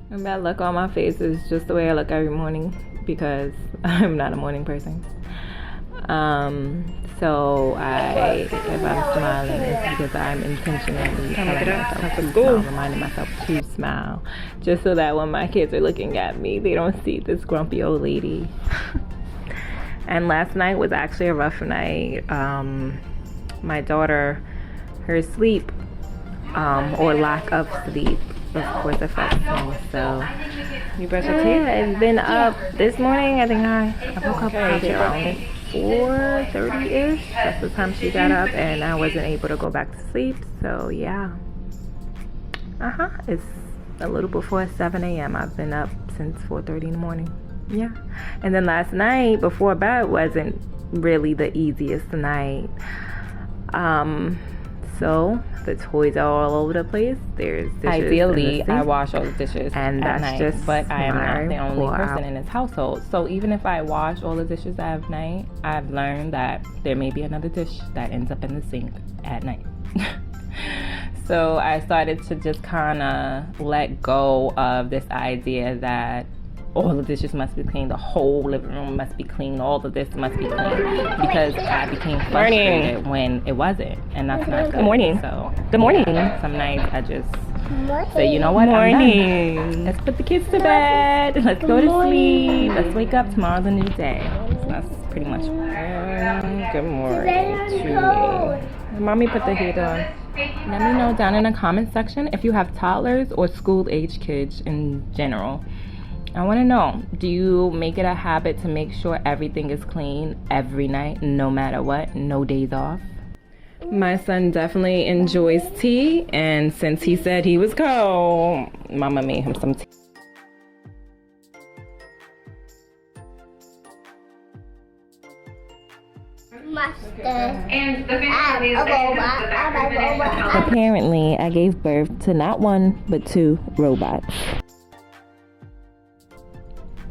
And that look on my face is just the way I look every morning because I'm not a morning person. So if I'm smiling, it's because I'm intentionally telling myself to smile, reminding myself to smile, just so that when my kids are looking at me, they don't see this grumpy old lady. And last night was actually a rough night. My daughter, her sleep, or lack of sleep, of course, affects me. So You brush your teeth? I've been up this morning. I think I woke up around 4:30ish. That's the time she got up, and I wasn't able to go back to sleep. So yeah, it's a little before 7 a.m. I've been up since 4:30 in the morning. Yeah, and then last night before bed wasn't really the easiest night. So the toys are all over the place. There's dishes. Ideally, I wash all the dishes and at that's night, just but I am not the only person out. in this household. So even if I wash all the dishes at night, I've learned that there may be another dish that ends up in the sink at night. So I started to just kind of let go of this idea that all the dishes must be clean, the whole living room must be clean, all of this must be clean, because I became frustrated when it wasn't, and that's not good. Good morning. So Good morning. some nights I just say, you know what, I'm done. Let's put the kids to bed, let's go to sleep, let's wake up, tomorrow's a new day. So that's pretty much Good morning to me. Mommy put the heat on. Let me know down in the comment section if you have toddlers or school-age kids in general. I want to know, do you make it a habit to make sure everything is clean every night, no matter what, no days off? My son definitely enjoys tea, and since he said he was cold, Mama made him some tea. Apparently, I gave birth to not one, but two robots.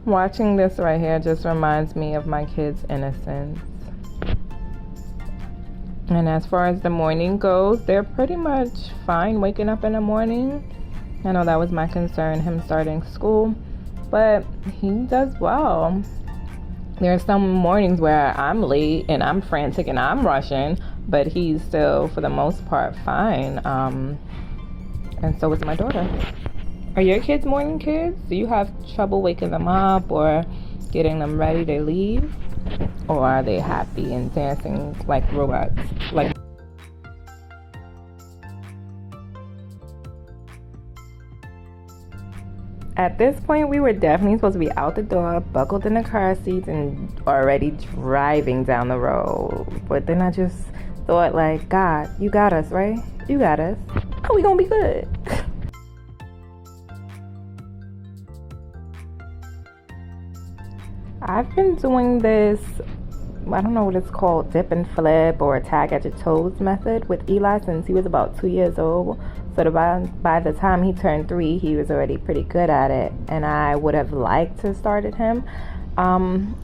Watching this right here just reminds me of my kids' innocence. And as far as the morning goes, they're pretty much fine waking up in the morning. I know that was my concern, him starting school, but he does well. There are some mornings where I'm late and I'm frantic and I'm rushing, but he's still, for the most part, fine. And so is my daughter. Are your kids morning kids? Do you have trouble waking them up or getting them ready to leave? Or are they happy and dancing like robots? At this point, we were definitely supposed to be out the door, buckled in the car seats, and already driving down the road. But then I just thought, like, God, you got us, right? You got us. Oh, we gonna be good. I've been doing this, I don't know what it's called, dip and flip or tag at your toes method with Eli since he was about 2 years old. So by the time he turned 3, he was already pretty good at it. And I would have liked to started him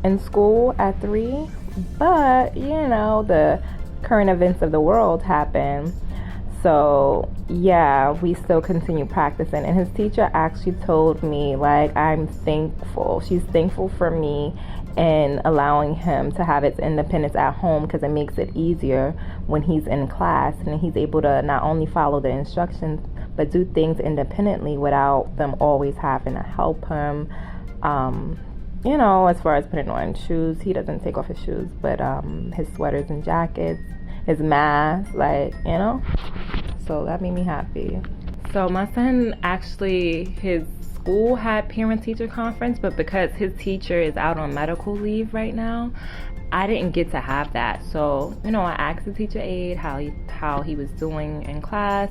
in school at 3. But, you know, the current events of the world happen. So, yeah, we still continue practicing. And his teacher actually told me, like, I'm thankful. She's thankful for me and allowing him to have his independence at home because it makes it easier when he's in class and he's able to not only follow the instructions but do things independently without them always having to help him. You know, as far as putting on shoes, he doesn't take off his shoes, but his sweaters and jackets, his mask, like, you know. So that made me happy. So my son actually, his school had parent-teacher conference, but because his teacher is out on medical leave right now, I didn't get to have that. So, you know, I asked the teacher aide how he was doing in class,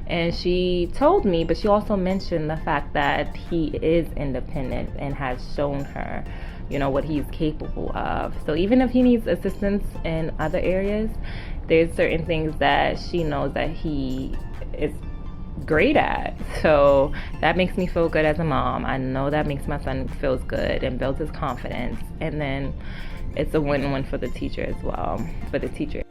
and she told me, but she also mentioned the fact that he is independent and has shown her, you know, what he's capable of. So even if he needs assistance in other areas, there's certain things that she knows that he is great at. So that makes me feel good as a mom. I know that makes my son feels good and builds his confidence. And then it's a win-win for the teacher as well, for the teacher.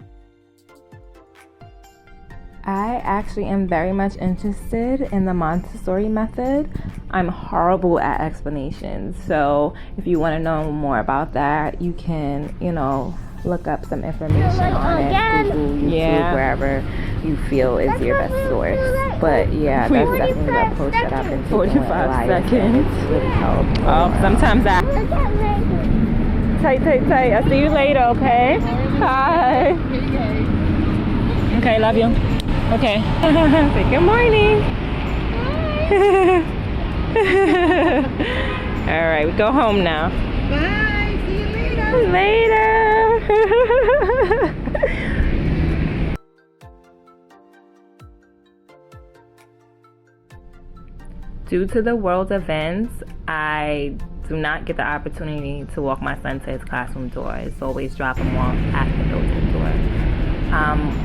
I actually am very much interested in the Montessori method. I'm horrible at explanations, so if you want to know more about that, you can, look up some information on it, Google, YouTube, wherever you feel is your best source. But yeah, that's definitely the approach that I've been taking with 45 seconds. It's really helped. Oh, sometimes tight. I'll see you later, okay? Hi. Okay, love you. Okay. Say good morning. All right, we go home now. Bye. See you later. Later. Due to the world events, I do not get the opportunity to walk my son to his classroom door. It's always drop him off at the building door.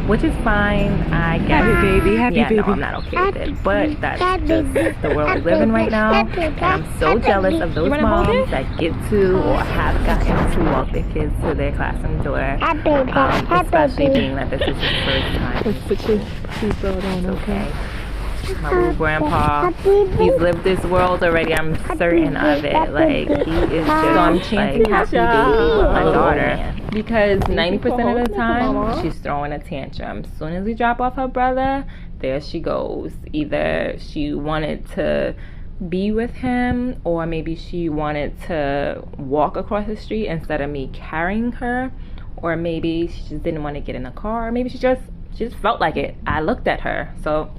Which is fine, I guess. Happy baby. No, I'm not okay with it. But that's just the world we live in right now. And I'm so jealous of those moms that get to or have gotten to walk their kids to their classroom door. Especially being that this is his first time. Let's put your seatbelt on, okay? My little grandpa, he's lived this world already. I'm certain of it. Like, he is just like happy baby with my daughter. Because 90% of the time, she's throwing a tantrum. As soon as we drop off her brother, there she goes. Either she wanted to be with him, or maybe she wanted to walk across the street instead of me carrying her, or maybe she just didn't want to get in a car, or maybe she just felt like it. I looked at her. So